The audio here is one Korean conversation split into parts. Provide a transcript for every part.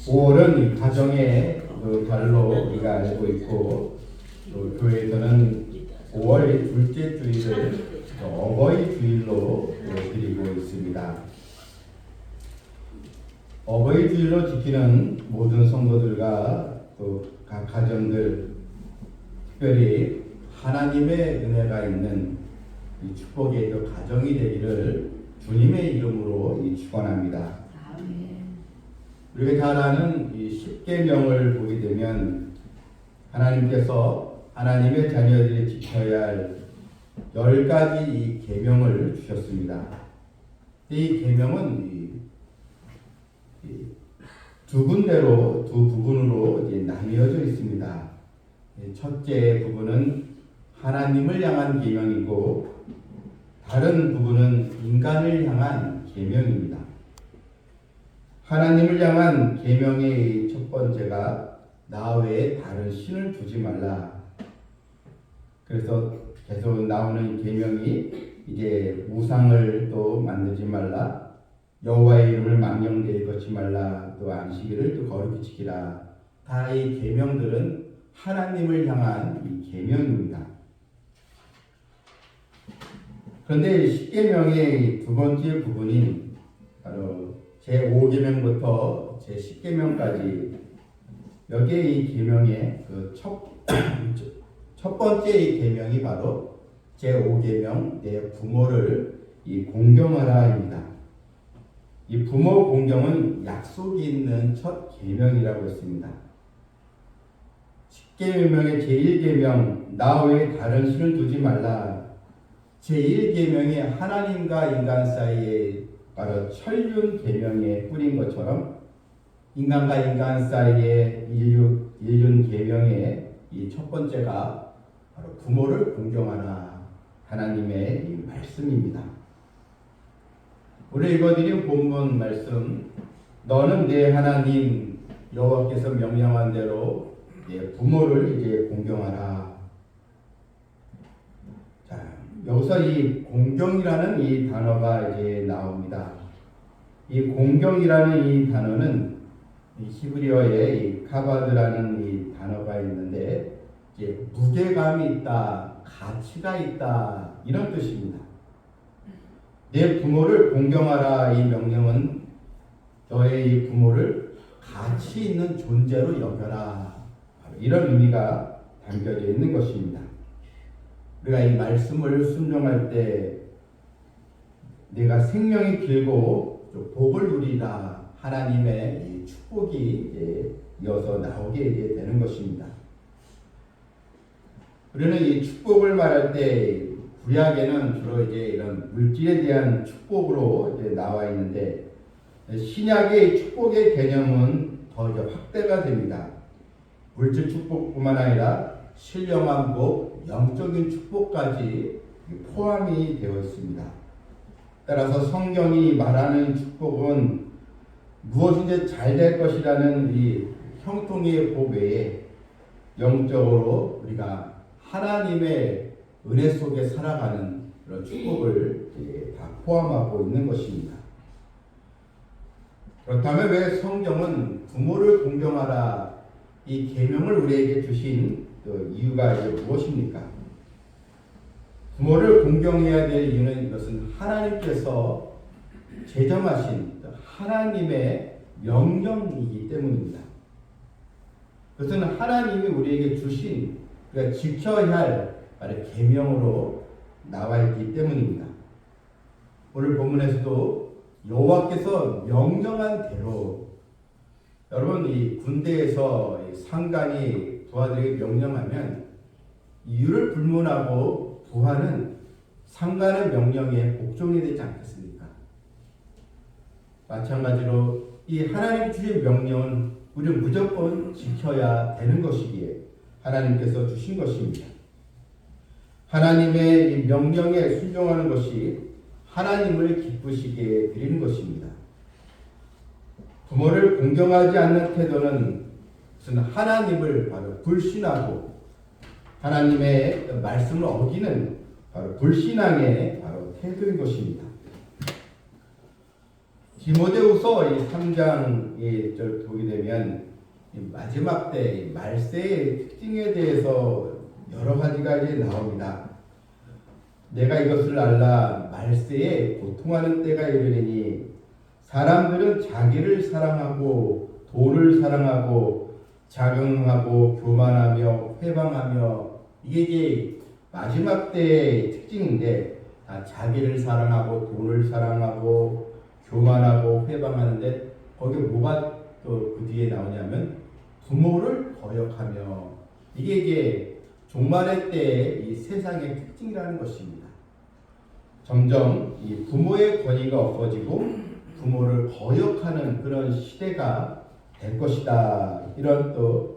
5월은 가정의 그 달로 우리가 알고 있고, 또 교회에서는 5월 둘째 주일을 어버이 주일로 드리고 있습니다. 어버이 주일로 지키는 모든 성도들과 또 각 가정들, 특별히 하나님의 은혜가 있는 이 축복의 또 가정이 되기를 주님의 이름으로 축원합니다. 우리가 잘 아는 이 십계명을 보게 되면 하나님께서 하나님의 자녀들이 지켜야 할 10가지 이 계명을 주셨습니다. 이 계명은 두 군데로, 두 부분으로 나뉘어져 있습니다. 첫째 부분은 하나님을 향한 계명이고, 다른 부분은 인간을 향한 계명입니다. 하나님을 향한 계명의 첫 번째가 나 외에 다른 신을 두지 말라. 그래서 계속 나오는 계명이 이제 우상을 또 만들지 말라, 여호와의 이름을 망령되이 걷지 말라, 또 안식일을 또 거룩히 지키라. 다 이 계명들은 하나님을 향한 이 계명입니다. 그런데 십계명의 두 번째 부분인 바로 제5계명부터 제10계명까지 여기에 이 계명의 그 첫 번째 이 계명이 바로 제5계명 내 부모를 공경하라입니다. 이 부모 공경은 약속이 있는 첫 계명이라고 했습니다. 10계명의 제1계명 나 외에 다른 신을 두지 말라. 제1계명이 하나님과 인간 사이에 바로 천륜 계명에 뿌린 것처럼 인간과 인간 사이의 인륜 계명의 이 첫 번째가 바로 부모를 공경하라, 하나님의 이 말씀입니다. 우리 읽어드린 본문 말씀, 너는 내 하나님 여호와께서 명령한 대로 내 부모를 이제 공경하라. 자, 여기서 이 공경이라는 이 단어가 이제 나옵니다. 이 공경이라는 이 단어는 이 히브리어에 이 카바드라는 이 단어가 있는데, 이제 무게감이 있다, 가치가 있다, 이런 뜻입니다. 내 부모를 공경하라. 이 명령은 너의 이 부모를 가치 있는 존재로 여겨라, 이런 의미가 담겨져 있는 것입니다. 우리가 이 말씀을 순종할 때 내가 생명이 길고 복을 누리라, 하나님의 이 축복이 이제 이어서 나오게 이제 되는 것입니다. 우리는 이 축복을 말할 때 구약에는 주로 이제 이런 물질에 대한 축복으로 이제 나와 있는데, 신약의 축복의 개념은 더 이제 확대가 됩니다. 물질 축복뿐만 아니라 신령한 복, 영적인 축복까지 포함이 되어 있습니다. 따라서 성경이 말하는 축복은 무엇인지 잘 될 것이라는 이 형통의 복 외에 영적으로 우리가 하나님의 은혜 속에 살아가는 그런 축복을 다 포함하고 있는 것입니다. 그렇다면 왜 성경은 부모를 공경하라, 이 계명을 우리에게 주신 이유가 무엇입니까? 부모를 공경해야 될 이유는 이것은 하나님께서 제정하신 하나님의 명령이기 때문입니다. 그것은 하나님이 우리에게 주신, 우리가 지켜야 할 계명으로 나와 있기 때문입니다. 오늘 본문에서도 여호와께서 명령한 대로, 여러분 이 군대에서 상관이 부하들에게 명령하면 이유를 불문하고 부하는 상관의 명령에 복종이 되지 않겠습니까? 마찬가지로 이 하나님 주신 명령은 우리는 무조건 지켜야 되는 것이기에 하나님께서 주신 것입니다. 하나님의 이 명령에 순종하는 것이 하나님을 기쁘시게 드리는 것입니다. 부모를 공경하지 않는 태도는 하나님을 바로 불신하고 하나님의 말씀을 어기는 바로 불신앙의 바로 태도인 것입니다. 디모데후서 이 3장에 보게 되면 마지막 때 말세의 특징에 대해서 여러 가지가 이제 나옵니다. 내가 이것을 알라 말세에 고통하는 때가 이르리니 사람들은 자기를 사랑하고 돈을 사랑하고 자긍하고 교만하며 회방하며 이게 이제 마지막 때의 특징인데 자기를 사랑하고 돈을 사랑하고 교만하고 회방하는데 거기에 뭐가 또 그 뒤에 나오냐면 부모를 거역하며 이게 종말의 때의 이 세상의 특징이라는 것입니다. 점점 이 부모의 권위가 없어지고 부모를 거역하는 그런 시대가 될 것이다. 이런 또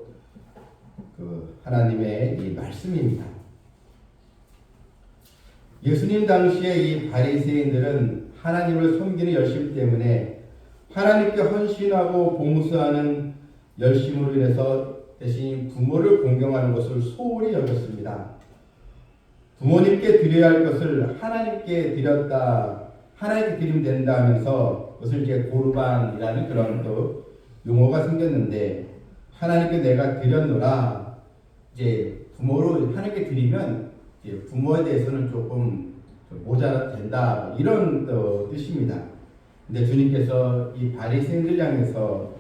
그 하나님의 이 말씀입니다. 예수님 당시에 이 바리새인들은 하나님을 섬기는 열심 때문에 하나님께 헌신하고 봉사하는 열심으로 인해서 대신 부모를 공경하는 것을 소홀히 여겼습니다. 부모님께 드려야 할 것을 하나님께 드렸다, 하나님께 드리면 된다 하면서 그것을 이제 고르반이라는 그런 또 용어가 생겼는데 하나님께 내가 드렸노라 이제 부모로 하나님께 드리면 이제 부모에 대해서는 조금 모자라 된다 이런 또 뜻입니다. 근데 주님께서 이 바리새인들 향해서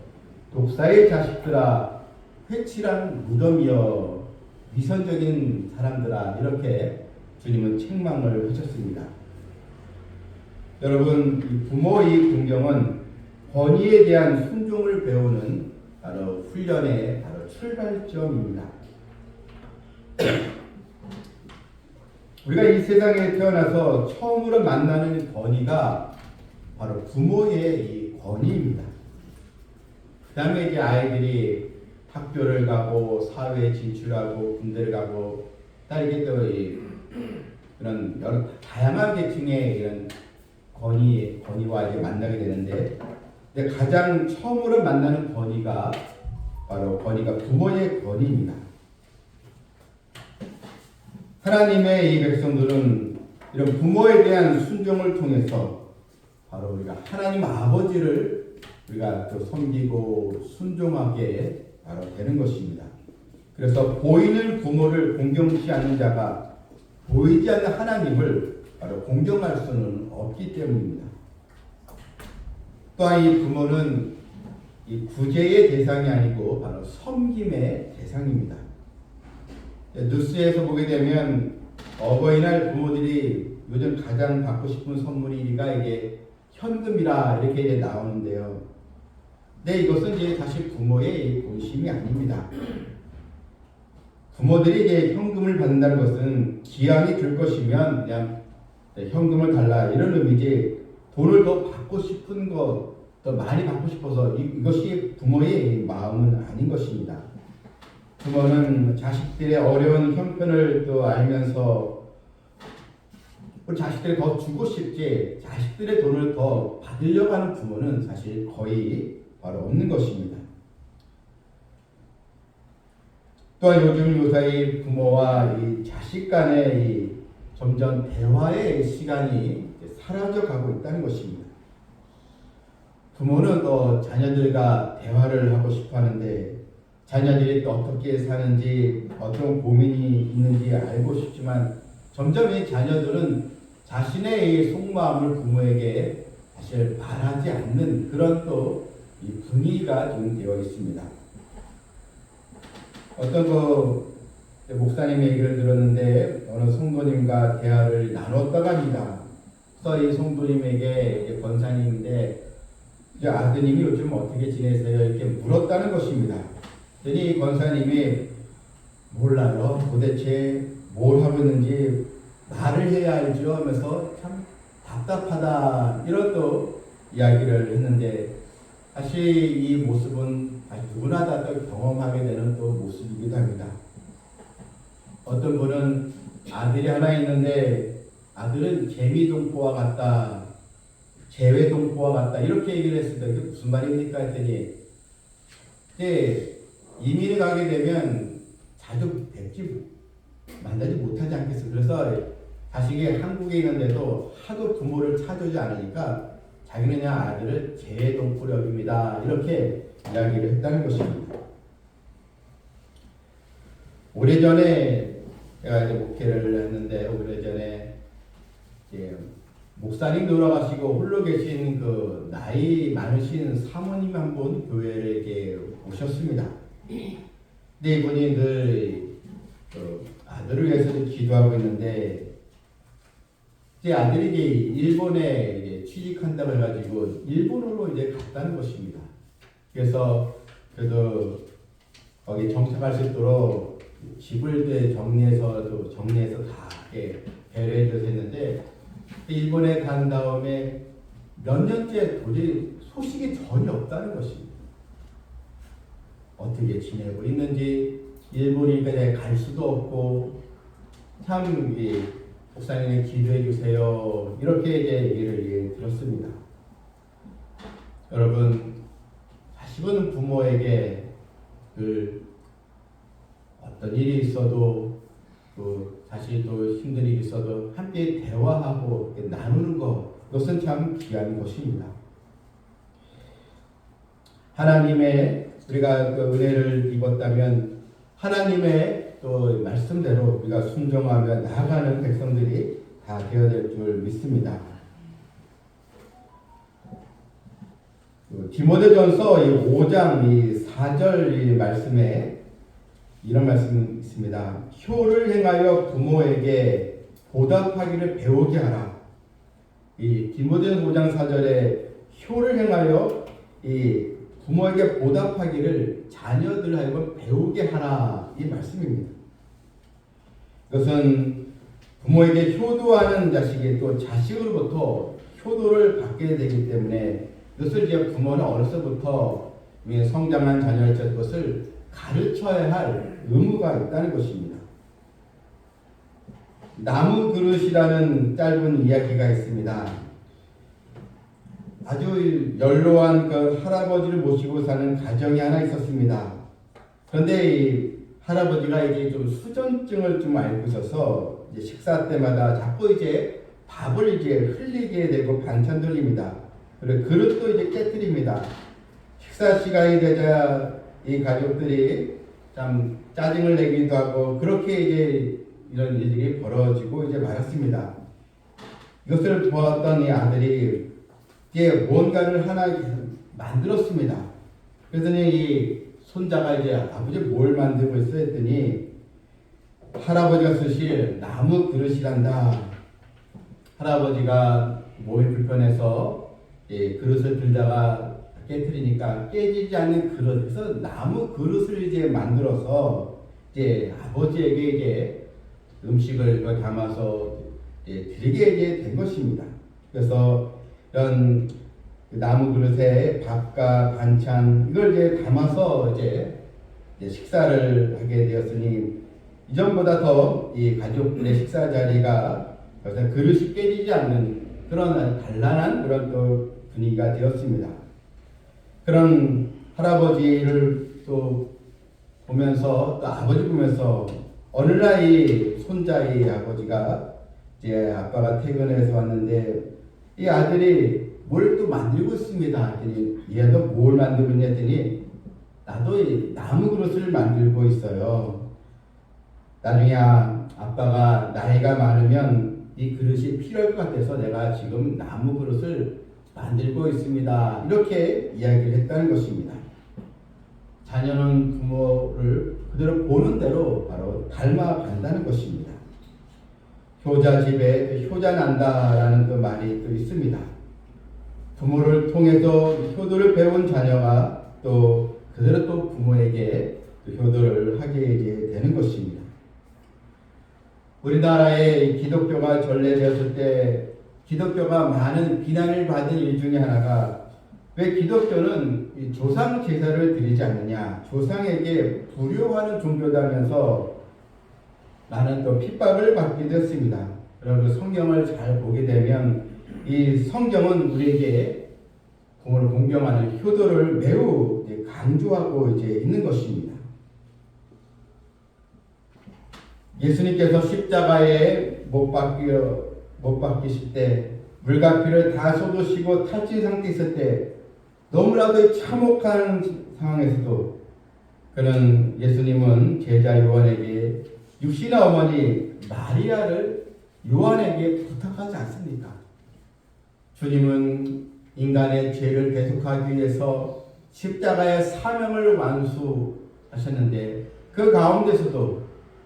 독사의 자식들아 회칠한 무덤이여 위선적인 사람들아 이렇게 주님은 책망을 하셨습니다. 여러분 이 부모의 공경은 권위에 대한 순종을 배우는 바로 훈련의 바로 출발점입니다. 우리가 이 세상에 태어나서 처음으로 만나는 권위가 바로 부모의 이 권위입니다. 그 다음에 이제 아이들이 학교를 가고 사회에 진출하고 군대를 가고 이게 또 그런 여러 다양한 계층의 이런 권위와 이제 만나게 되는데 가장 처음으로 만나는 권위가 바로 부모의 권위입니다. 하나님의 이 백성들은 이런 부모에 대한 순종을 통해서 바로 우리가 하나님 아버지를 우리가 또 섬기고 순종하게 바로 되는 것입니다. 그래서 보이는 부모를 공경치 않는 자가 보이지 않는 하나님을 바로 공경할 수는 없기 때문입니다. 또한 이 부모는 이 구제의 대상이 아니고 바로 섬김의 대상입니다. 뉴스에서 보게 되면 어버이날 부모들이 요즘 가장 받고 싶은 선물이 이게 현금이라 이렇게 이제 나오는데요. 근데 이것은 이제 사실 부모의 본심이 아닙니다. 부모들이 이제 현금을 받는다는 것은 기왕이 들 것이면 그냥 현금을 달라 이런 의미지 돈을 더 받고 싶은 것, 더 많이 받고 싶어서 이것이 부모의 마음은 아닌 것입니다. 부모는 자식들의 어려운 형편을 또 알면서 우리 자식들이 더 주고 싶지 자식들의 돈을 더 받으려고 하는 부모는 사실 거의 바로 없는 것입니다. 또한 요사이 부모와 이 자식 간의 이 점점 대화의 시간이 사라져 가고 있다는 것입니다. 부모는 또 자녀들과 대화를 하고 싶어 하는데 자녀들이 또 어떻게 사는지 어떤 고민이 있는지 알고 싶지만 점점 이 자녀들은 자신의 이 속마음을 부모에게 사실 말하지 않는 그런 또 이 분위기가 좀 되어 있습니다. 어떤 목사님 얘기를 들었는데 어느 성도님과 대화를 나눴다고 합니다. 그래서 이 성도님에게 권사님인데 이제 아드님이 요즘 어떻게 지내세요? 이렇게 물었다는 것입니다. 그랬더니 권사님이 몰라요. 도대체 뭘 하고 있는지 말을 해야 알죠 하면서 참 답답하다 이런 또 이야기를 했는데 사실 이 모습은 누구나 다 또 경험하게 되는 또 모습이기도 합니다. 어떤 분은 아들이 하나 있는데 아들은 개미동포와 같다, 재외동포와 같다 이렇게 얘기를 했습니다. 이게 무슨 말입니까 했더니 이민을 가게 되면 자주 만나지 못하지 않겠어요. 그래서 자식이 한국에 있는데도 하도 부모를 찾아오지 않으니까 자기는 아들을 제 동포로 여깁니다. 이렇게 이야기를 했다는 것입니다. 오래전에 제가 이제 목회를 했는데 오래전에 이제 목사님 돌아가시고 홀로 계신 그 나이 많으신 사모님 한 분 교회를 이렇게 오셨습니다. 근데 이분이 늘 아들을 위해서 기도하고 있는데 이제 아들이 이제 일본에 이제 취직한다고 해가지고 일본으로 이제 갔다는 것입니다. 그래서 그래도 거기 정착할 수 있도록 집을 정리해서 다 이렇게 배려해 줘서 했는데 일본에 간 다음에 몇 년째 도저히 소식이 전혀 없다는 것입니다. 어떻게 지내고 있는지 일본이니까 내가 갈 수도 없고 참 목사님 기도해 주세요. 이렇게 이제 얘기를 들었습니다. 여러분 자식은 부모에게 어떤 일이 있어도 자식이 또 힘든 일이 있어도 함께 대화하고 나누는 것 그것은 참 귀한 것입니다. 하나님의 우리가 그 은혜를 입었다면 하나님의 또 말씀대로 우리가 순종하며 나아가는 백성들이 다 되어야 될 줄 믿습니다. 디모데전서 5장 4절 말씀에 이런 말씀이 있습니다. 효를 행하여 부모에게 보답하기를 배우게 하라. 이 디모데전서 5장 4절에 효를 행하여 이 부모에게 보답하기를 자녀들 하여금 배우게 하라 이 말씀입니다. 이것은 부모에게 효도하는 자식이 또 자식으로부터 효도를 받게 되기 때문에 이것을 이제 부모는 어려서부터 성장한 자녀의 것을 가르쳐야 할 의무가 있다는 것입니다. 나무 그릇이라는 짧은 이야기가 있습니다. 아주 연로한 그 할아버지를 모시고 사는 가정이 하나 있었습니다. 그런데 이 할아버지가 이제 좀 수전증을 좀 앓고 있어서 이제 식사 때마다 자꾸 이제 밥을 이제 흘리게 되고 반찬 돌립니다. 그리고 그릇도 이제 깨뜨립니다. 식사 시간이 되자 이 가족들이 참 짜증을 내기도 하고 그렇게 이제 이런 일들이 벌어지고 이제 말았습니다. 이것을 보았던 이 아들이 이제 뭔가를 하나 만들었습니다. 그랬더니 이 손자가 이제 아버지 뭘 만들고 있어 했더니 할아버지가 쓰실 나무 그릇이란다. 할아버지가 몸이 불편해서 그릇을 들다가 깨뜨리니까 깨지지 않는 그릇에서 나무 그릇을 이제 만들어서 이제 아버지에게 이제 음식을 담아서 드리게 이제 된 것입니다. 그래서 이런 나무 그릇에 밥과 반찬 이걸 이제 담아서 이제 식사를 하게 되었으니 이전보다 더 이 가족들의 식사 자리가 그릇이 깨지지 않는 그런 단란한 그런 또 분위기가 되었습니다. 그런 할아버지를 또 보면서 또 아버지 보면서 어느 날 이 손자의 아버지가 이제 아빠가 퇴근해서 왔는데 이 아들이 뭘 또 만들고 있습니다. 했더니 얘도 뭘 만들고 있냐 했더니 나도 이 나무 그릇을 만들고 있어요. 나중에 아빠가 나이가 많으면 이 그릇이 필요할 것 같아서 내가 지금 나무 그릇을 만들고 있습니다. 이렇게 이야기를 했다는 것입니다. 자녀는 부모를 그대로 보는 대로 바로 닮아간다는 것입니다. 효자 집에 효자 난다라는 또 말이 또 있습니다. 부모를 통해서 효도를 배운 자녀가 또 그대로 또 부모에게 또 효도를 하게 이제 되는 것입니다. 우리나라에 기독교가 전래되었을 때 기독교가 많은 비난을 받은 일 중에 하나가 왜 기독교는 조상 제사를 드리지 않느냐, 조상에게 불효하는 종교다면서 많은 또 핍박을 받게 되었습니다. 여러분 성경을 잘 보게 되면 이 성경은 우리에게 부모를 공경하는 효도를 매우 강조하고 이제 있는 것입니다. 예수님께서 십자가에 못 박히실 때 물과 피를 다 쏟으시고 탈진 상태에 있을 때 너무나도 참혹한 상황에서도 그는 예수님은 제자 요한에게 육신의 어머니 마리아를 요한에게 부탁하지 않습니까? 주님은 인간의 죄를 대속하기 위해서 십자가의 사명을 완수하셨는데 그 가운데서도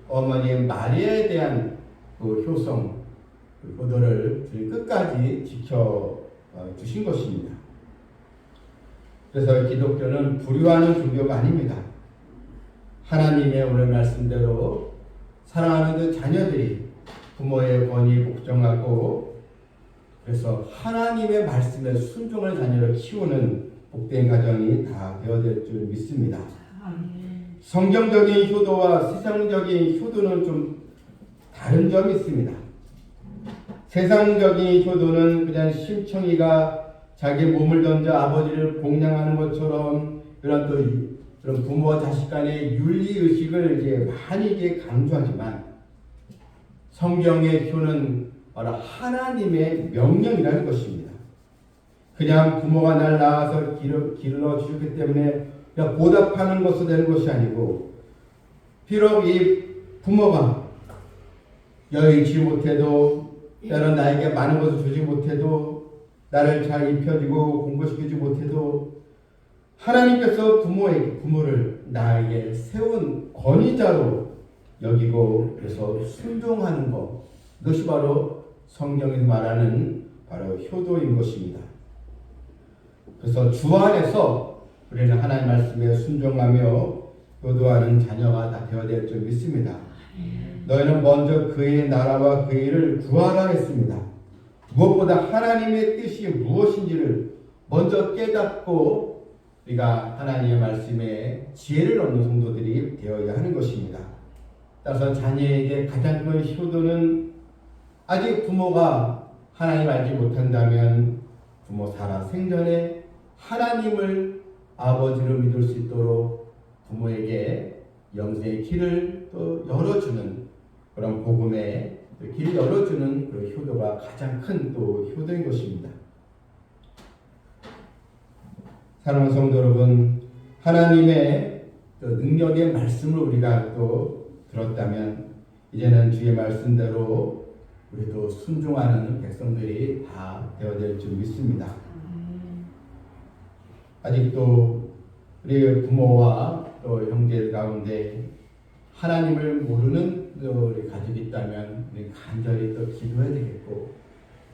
어머니 마리아에 대한 그 효성, 그들을 끝까지 지켜 주신 것입니다. 그래서 기독교는 불효하는 종교가 아닙니다. 하나님의 오늘 말씀대로 사랑하는 그 자녀들이 부모의 권위 복종하고 그래서 하나님의 말씀에 순종할 자녀를 키우는 복된 가정이 다 되어질 줄 믿습니다. 성경적인 효도와 세상적인 효도는 좀 다른 점이 있습니다. 세상적인 효도는 그냥 심청이가 자기 몸을 던져 아버지를 공양하는 것처럼 그런 또 그런 부모와 자식 간의 윤리 의식을 이제 많이 이제 강조하지만 성경의 효는 바로 하나님의 명령이라는 것입니다. 그냥 부모가 날 낳아서 길러 주셨기 때문에 그냥 보답하는 것으로 되는 것이 아니고 비록 이 부모가 여의치 못해도 때론 나에게 많은 것을 주지 못해도 나를 잘 입혀주고 공부시키지 못해도 하나님께서 부모를 나에게 세운 권위자로 여기고 그래서 순종하는 것 이것이 바로 성경에서 말하는 바로 효도인 것입니다. 그래서 주 안에서 우리는 하나님 말씀에 순종하며 효도하는 자녀가 다 되어야 될 줄 믿습니다. 너희는 먼저 그의 나라와 그의 일을 구하라 했습니다. 무엇보다 하나님의 뜻이 무엇인지를 먼저 깨닫고 우리가 하나님의 말씀에 지혜를 얻는 성도들이 되어야 하는 것입니다. 따라서 자녀에게 가장 큰 효도는 아직 부모가 하나님 알지 못한다면 부모 살아 생전에 하나님을 아버지로 믿을 수 있도록 부모에게 영생의 길을 또 열어주는 그런 복음의 길을 열어주는 그 효도가 가장 큰 또 효도인 것입니다. 사랑하는 성도 여러분, 하나님의 능력의 말씀을 우리가 또 들었다면 이제는 주의 말씀대로 우리도 순종하는 백성들이 다 되어야 될 줄 믿습니다. 아직도 우리 부모와 또 형제들 가운데 하나님을 모르는 우리 가족이 있다면 우리 간절히 또 기도해야 되겠고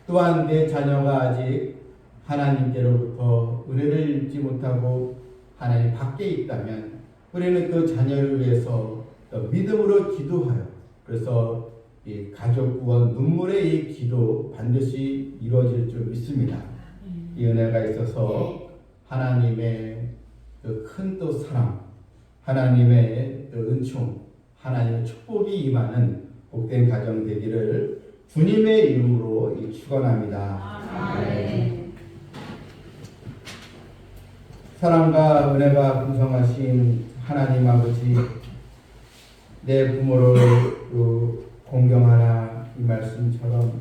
또한 내 자녀가 아직 하나님께로부터 은혜를 입지 못하고 하나님 밖에 있다면 우리는 그 자녀를 위해서 또 믿음으로 기도하여 그래서 이 가족 구원 눈물의 이 기도 반드시 이루어질 줄 믿습니다. 이 은혜가 있어서 하나님의 그 큰 또 사랑, 하나님의 또 은총, 하나님의 축복이 임하는 복된 가정 되기를 주님의 이름으로 축원합니다. 아멘. 사랑과 은혜가 풍성하신 하나님 아버지, 내 부모를 공경하라 이 말씀처럼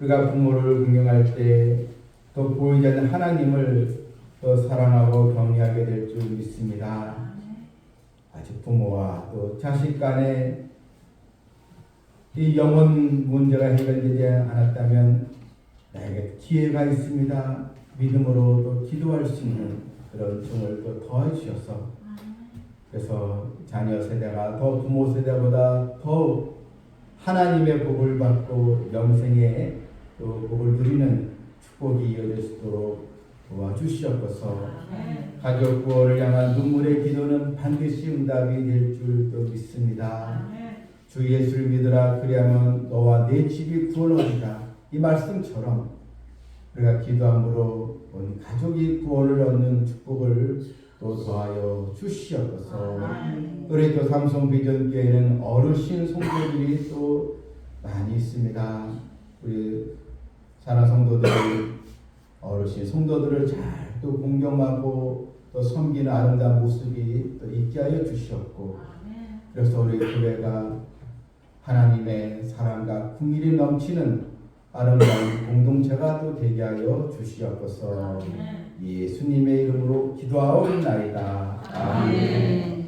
우리가 부모를 공경할 때 또 보이지 않는 하나님을 또 사랑하고 경외하게 될 줄 믿습니다. 아직 부모와 또 자식 간에 이 영혼 문제가 해결되지 않았다면 나에게 기회가 있습니다. 믿음으로 또 기도할 수 있는 그런 종을 또 더해 주셔서 그래서 자녀 세대가 더 부모 세대보다 더 하나님의 복을 받고 영생의 또 복을 누리는 축복이 이어질 수 있도록 도와주시옵소서. 가족 구원을 향한 눈물의 기도는 반드시 응답이 될 줄 또 믿습니다. 주 예수를 믿으라 그리하면 너와 내 집이 구원을 얻으리라. 이 말씀처럼 우리가 기도함으로 온 가족이 구원을 얻는 축복을 또 더하여 주시옵소서. 우리 또 삼성 비전교회는 어르신 성도들이 또 많이 있습니다. 우리 사랑 성도들이 어르신 성도들을 잘 또 공경하고 또 섬기는 아름다운 모습이 또 있게 하여 주시옵고 그래서 우리 교회가 하나님의 사랑과 긍휼이 넘치는 아름다운 공동체 공동체가 또 되게 하여 주시옵소서. 예수님의 이름으로 기도하옵나이다. 아멘.